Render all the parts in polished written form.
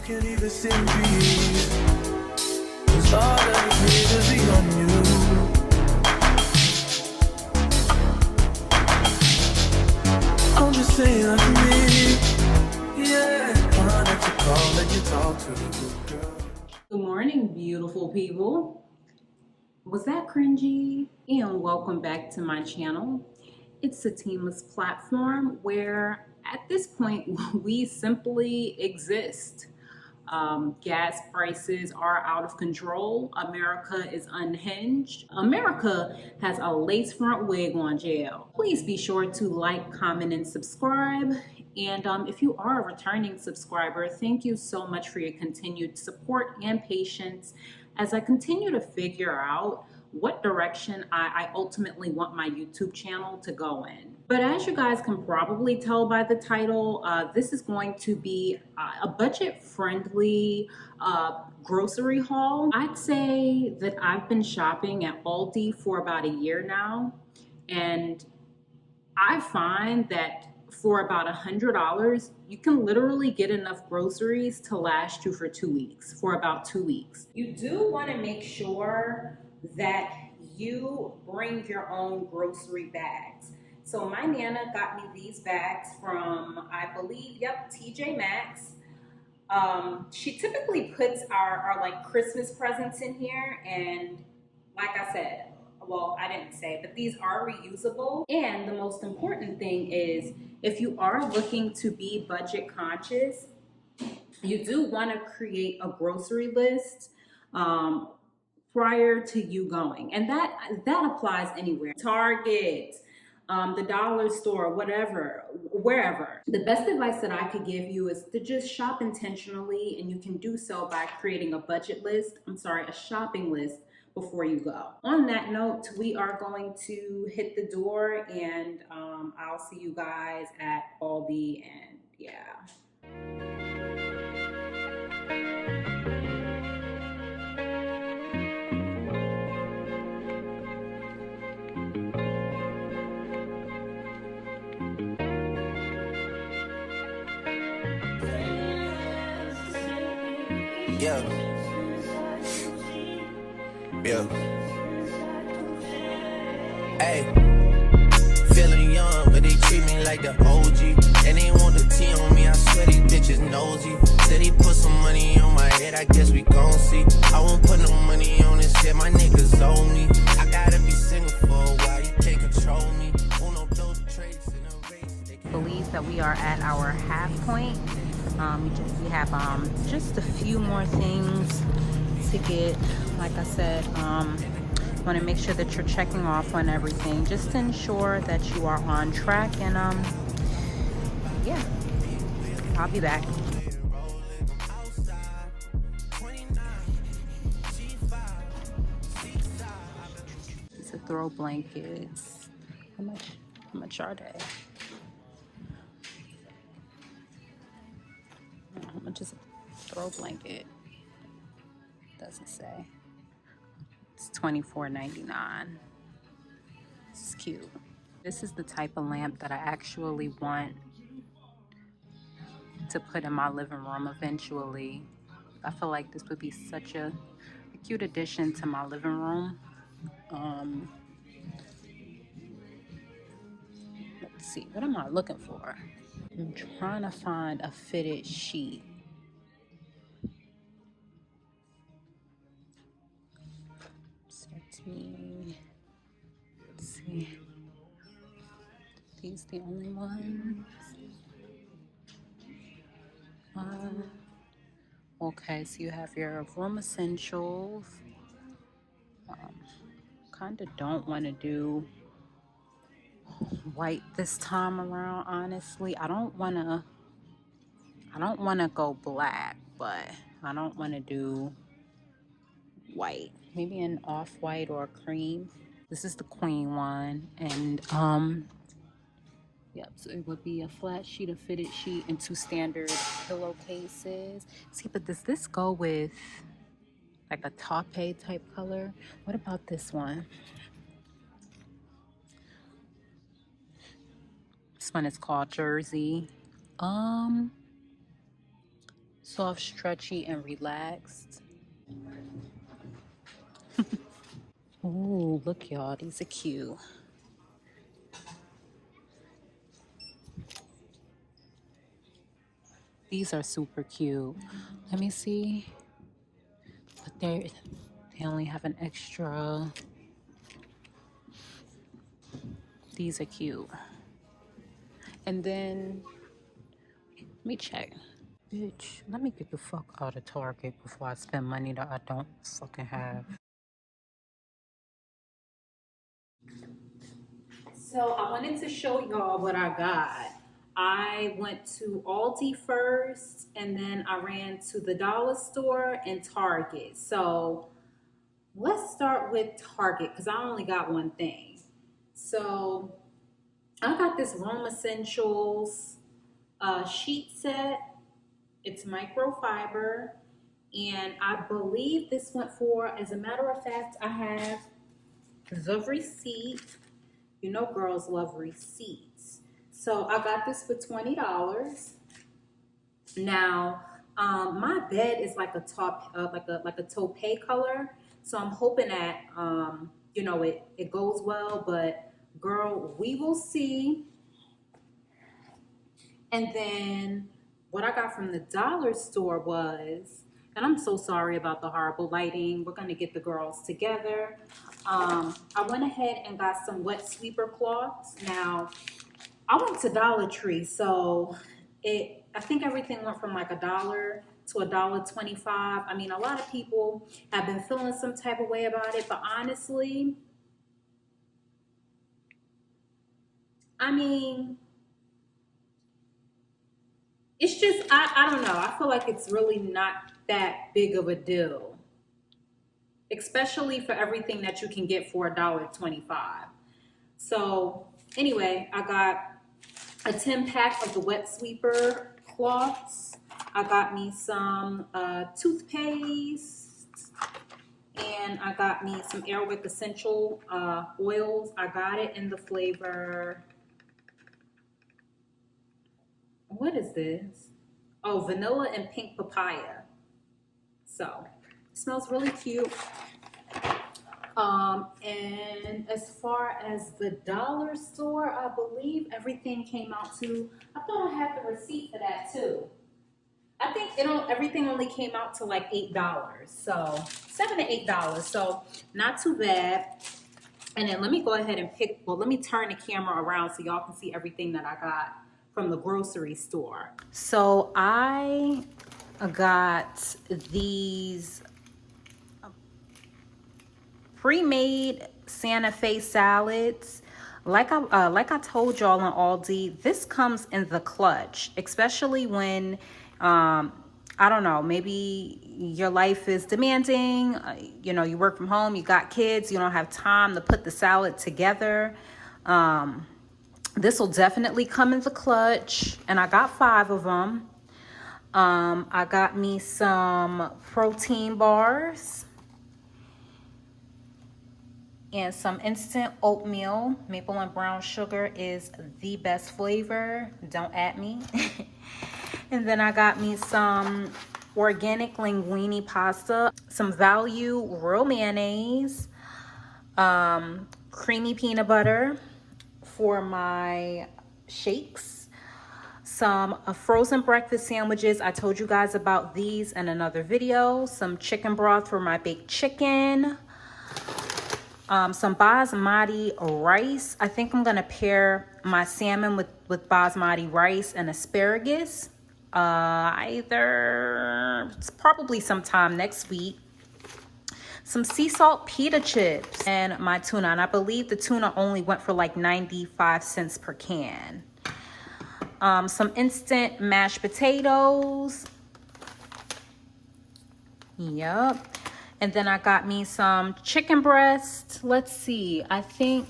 can even see me. Cause all that is need to be on you. I'm just saying that for me. Yeah, I let you call, let you talk to, girl. Good morning, beautiful people. Was that cringy? And welcome back to my channel. It's a teamless platform where at this point we simply exist. Gas prices are out of control. America is unhinged. America has a lace front wig on jail. Please be sure to like, comment, and subscribe. And if you are a returning subscriber, thank you so much for your continued support and patience as I continue to figure out what direction I ultimately want my YouTube channel to go in. But as you guys can probably tell by the title, this is going to be a budget-friendly grocery haul. I'd say that I've been shopping at Aldi for about a year now, and I find that for about $100, you can literally get enough groceries to last you for 2 weeks, for about 2 weeks. You do want to make sure that you bring your own grocery bags. So my Nana got me these bags from, I believe, TJ Maxx. She typically puts our like Christmas presents in here, and like I said, well, I didn't say, but these are reusable. And the most important thing is, if you are looking to be budget conscious, you do want to create a grocery list prior to you going. And that applies anywhere. Target, the dollar store, whatever, wherever. The best advice that I could give you is to just shop intentionally, and you can do so by creating a a shopping list before you go. On that note, we are going to hit the door, and I'll see you guys at Aldi, and yeah. Yeah. Yeah. Hey. Feeling young, but they treat me like the OG. And they want the T on me, I swear these bitches nosy. Said he put some money on my head, I guess we gon' see. I won't put no money on this shit, my niggas owe me. I gotta be single for a while, you can't control me. Believes that we are at our half point. We have just a few more things to get. Like I said, want to make sure that you're checking off on everything just to ensure that you are on track. And yeah, I'll be back. It's a throw blankets. How much are they? How much is a throw blanket? Doesn't say. It's $24.99. This is cute. This is the type of lamp that I actually want to put in my living room eventually. I feel like this would be such a cute addition to my living room. Let's see, what am I looking for? I'm trying to find a fitted sheet. Let's see. These the only ones. Okay, so you have your room essentials. Kind of don't want to do white this time around, honestly. I don't want to go black, but I don't want to do white. Maybe an off-white or cream. This is the queen one, and yep, so it would be a flat sheet, a fitted sheet, and 2 standard pillowcases. See, but does this go with like a taupe type color? What about this one? This one is called Jersey. Soft, stretchy, and relaxed. Ooh, look y'all, these are cute. These are super cute. Let me see. But they only have an extra. These are cute. And then, let me check. Bitch, let me get the fuck out of Target before I spend money that I don't fucking have. So I wanted to show y'all what I got. I went to Aldi first, and then I ran to the dollar store and Target. So let's start with Target because I only got one thing. So I got this Room Essentials sheet set. It's microfiber, and I believe this went for, as a matter of fact, I have the receipt. You know girls love receipts. So I got this for $20. Now, my bed is like a taupe color. So I'm hoping that, you know, it goes well, but girl, we will see. And then what I got from the dollar store was, and I'm so sorry about the horrible lighting. We're gonna get the girls together. I went ahead and got some wet sweeper cloths. Now, I went to Dollar Tree, so I think everything went from like $1 to $1.25. I mean, a lot of people have been feeling some type of way about it, but honestly, I mean, it's just, I don't know. I feel like it's really not that big of a deal, especially for everything that you can get for $1.25. So anyway, I got a 10-pack of the wet sweeper cloths. I got me some toothpaste, and I got me some Airwick Essential oils. I got it in the flavor, what is this? Oh, vanilla and pink papaya. So it smells really cute. And as far as the dollar store, I believe everything came out to, I thought I had the receipt for that too. I think everything only came out to like $8. So $7 to $8. So not too bad. And then let me go ahead and let me turn the camera around so y'all can see everything that I got from the grocery store. So I got these pre-made Santa Fe salads. Like I told y'all on Aldi, this comes in the clutch, especially when I don't know, maybe your life is demanding, you know, you work from home, you got kids, you don't have time to put the salad together. This will definitely come in the clutch, and I got 5 of them. I got me some protein bars and some instant oatmeal. Maple and brown sugar is the best flavor. Don't at me. And then I got me some organic linguine pasta, some Value real mayonnaise, creamy peanut butter for my shakes, some frozen breakfast sandwiches. I told you guys about these in another video. Some chicken broth for my baked chicken. Some basmati rice. I think I'm gonna pair my salmon with basmati rice and asparagus. It's probably sometime next week. Some sea salt pita chips and my tuna. And I believe the tuna only went for like 95 cents per can. Some instant mashed potatoes. Yep. And then I got me some chicken breast. Let's see. I think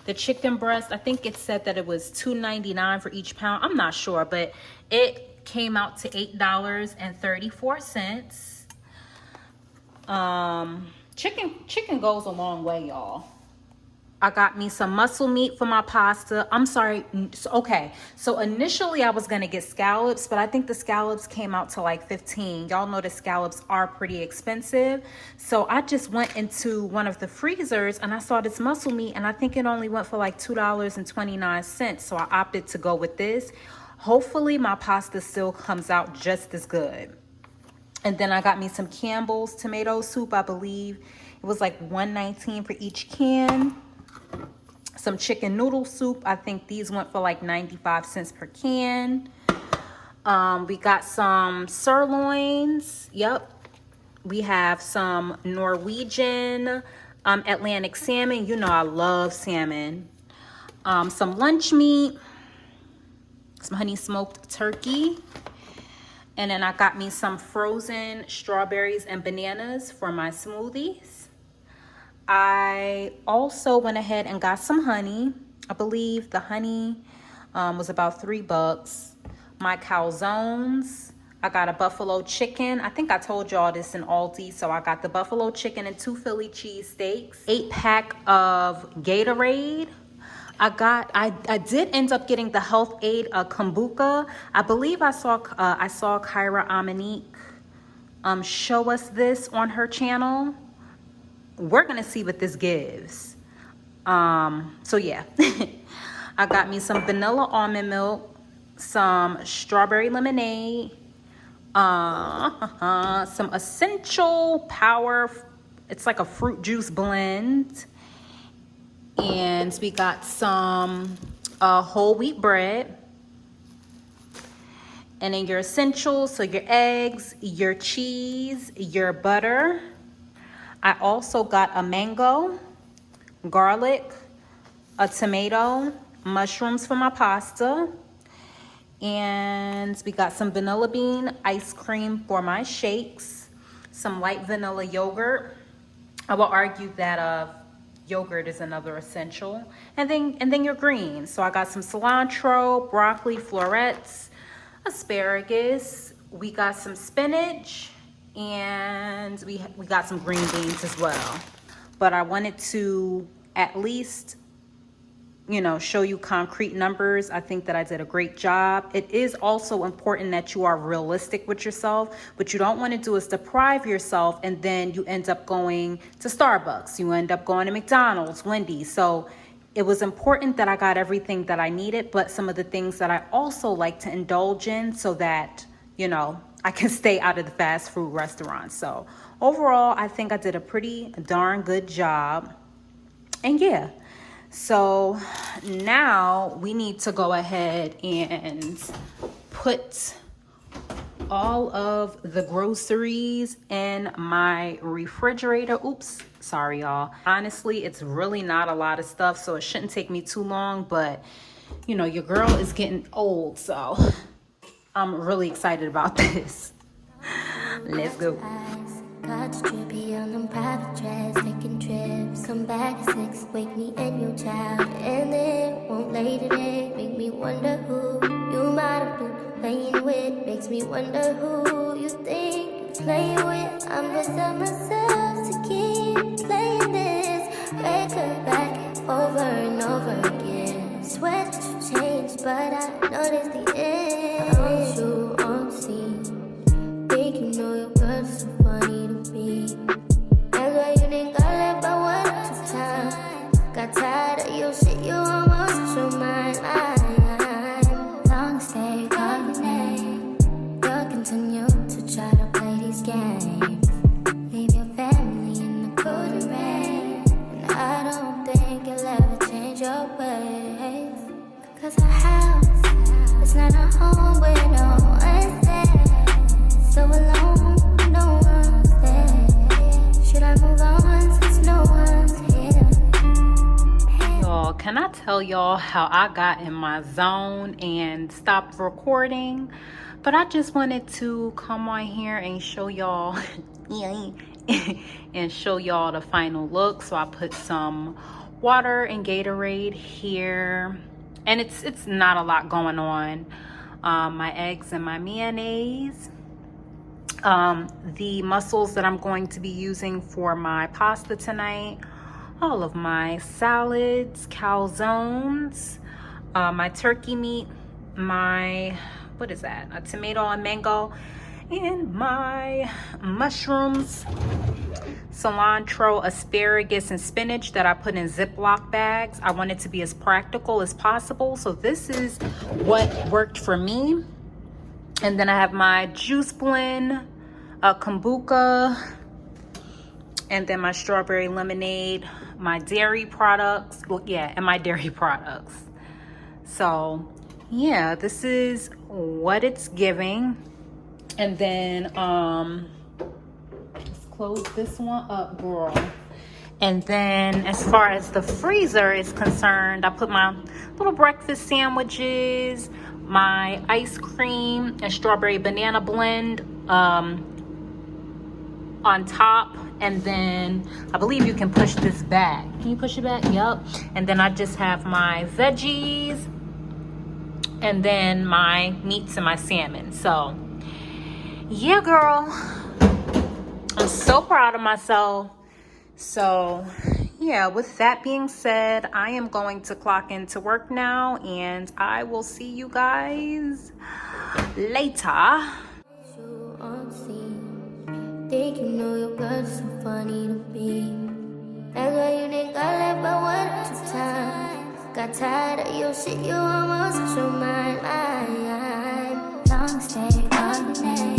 the chicken breast, I think it said that it was $2.99 for each pound. I'm not sure, but it came out to $8.34. Chicken goes a long way, y'all. I got me some muscle meat for my pasta. I'm sorry. Okay. So initially I was going to get scallops, but I think the scallops came out to like 15. Y'all know the scallops are pretty expensive. So I just went into one of the freezers and I saw this muscle meat and I think it only went for like $2.29. So I opted to go with this. Hopefully my pasta still comes out just as good. And then I got me some Campbell's tomato soup. I believe it was like $1.19 for each can. Some chicken noodle soup. I think these went for like 95 cents per can. We got some sirloins. Yep. We have some Norwegian Atlantic salmon. You know I love salmon. Some lunch meat. Some honey smoked turkey. And then I got me some frozen strawberries and bananas for my smoothies. I also went ahead and got some honey. I believe the honey was about $3. My calzones. I got a buffalo chicken. I think I told y'all this in Aldi. So I got the buffalo chicken and 2 Philly cheesesteaks. 8-pack of Gatorade. I did end up getting the Health Aid kombucha. I believe I saw Kyra Amanique show us this on her channel. We're gonna see what this gives. So yeah. I got me some vanilla almond milk, some strawberry lemonade, some Essential Power. It's like a fruit juice blend. And we got some whole wheat bread. And then your essentials, so your eggs, your cheese, your butter. I also got a mango, garlic, a tomato, mushrooms for my pasta. And we got some vanilla bean ice cream for my shakes, some light vanilla yogurt. I will argue that yogurt is another essential. And then your greens. So I got some cilantro, broccoli, florets, asparagus. We got some spinach. And we got some green beans as well. But I wanted to at least, you know, show you concrete numbers. I think that I did a great job. It is also important that you are realistic with yourself. What you don't want to do is deprive yourself and then you end up going to Starbucks. You end up going to McDonald's, Wendy's. So it was important that I got everything that I needed, but some of the things that I also like to indulge in so that, you know, I can stay out of the fast food restaurants. So overall, I think I did a pretty darn good job. And yeah, so now we need to go ahead and put all of the groceries in my refrigerator. Oops, sorry y'all. Honestly, it's really not a lot of stuff, so it shouldn't take me too long, but you know, your girl is getting old, so I'm really excited about this. Let's go. God's trippy on them private jets, taking trips. Come back at 6, wake me and your child. And it won't lay today, make me wonder who you might have been playing with. Makes me wonder who you think you're playing with. I'm gonna tell myself to keep playing this record back over and over again. Swear that you changed, but I noticed the end. I want you on the scene. Think you know your girl's so funny to me. That's why you didn't got left by 1 or 2 times. Got tired of your shit, you almost your mind. Long stay, call your name. You'll continue to try to play these games. Leave your family in the cold rain. And I don't think you'll ever change your ways. Cause our house is not a home where no one's there. So alone, no one's there. Should I move on since no one's here? Y'all, can I tell y'all how I got in my zone and stopped recording? But I just wanted to come on here and show y'all and show y'all the final look. So I put some water and Gatorade here. And it's not a lot going on. My eggs and my mayonnaise. The mussels that I'm going to be using for my pasta tonight all of my salads, calzones, my turkey meat, my, what is that? A tomato and mango, and my mushrooms, cilantro, asparagus, and spinach that I put in Ziploc bags. I want it to be as practical as possible. So this is what worked for me. And then I have my juice blend, kombucha, and then my strawberry lemonade, my dairy products. Well, yeah, and my dairy products. So yeah, this is what it's giving. And then let's close this one up, girl. And then as far as the freezer is concerned, I put my little breakfast sandwiches, my ice cream and strawberry banana blend on top. And then I believe you can push this back. Can you push it back? Yep. And then I just have my veggies and then my meats and my salmon. So yeah, girl, I'm so proud of myself. So yeah, with that being said, I am going to clock into work now, and I will see you guys later. Think you know your girl so funny to be. That's why you think I left but one or two times. Got tired of your shit, you almost lost your mind. Long stay all day,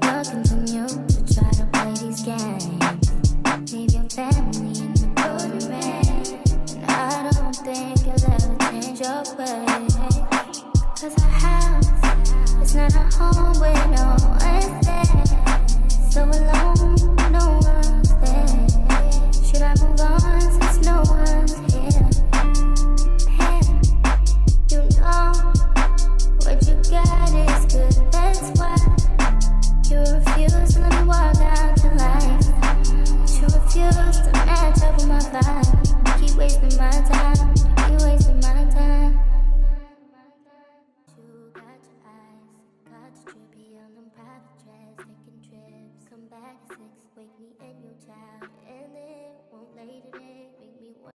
looking from you to try to play these games. Leave your family in the golden rain, and I don't think you'll ever change your ways. Cause our house is not a home where no one's there. So alone, no one's there. Should I move on since no one's here? Hey, you know what you got is good, that's why you refuse to let me walk out your life. You refuse to match up with my vibe. You keep wasting my time, you keep wasting my time. You got your eyes, got your drippy on them private jets, taking trips. Come back at 6, wake me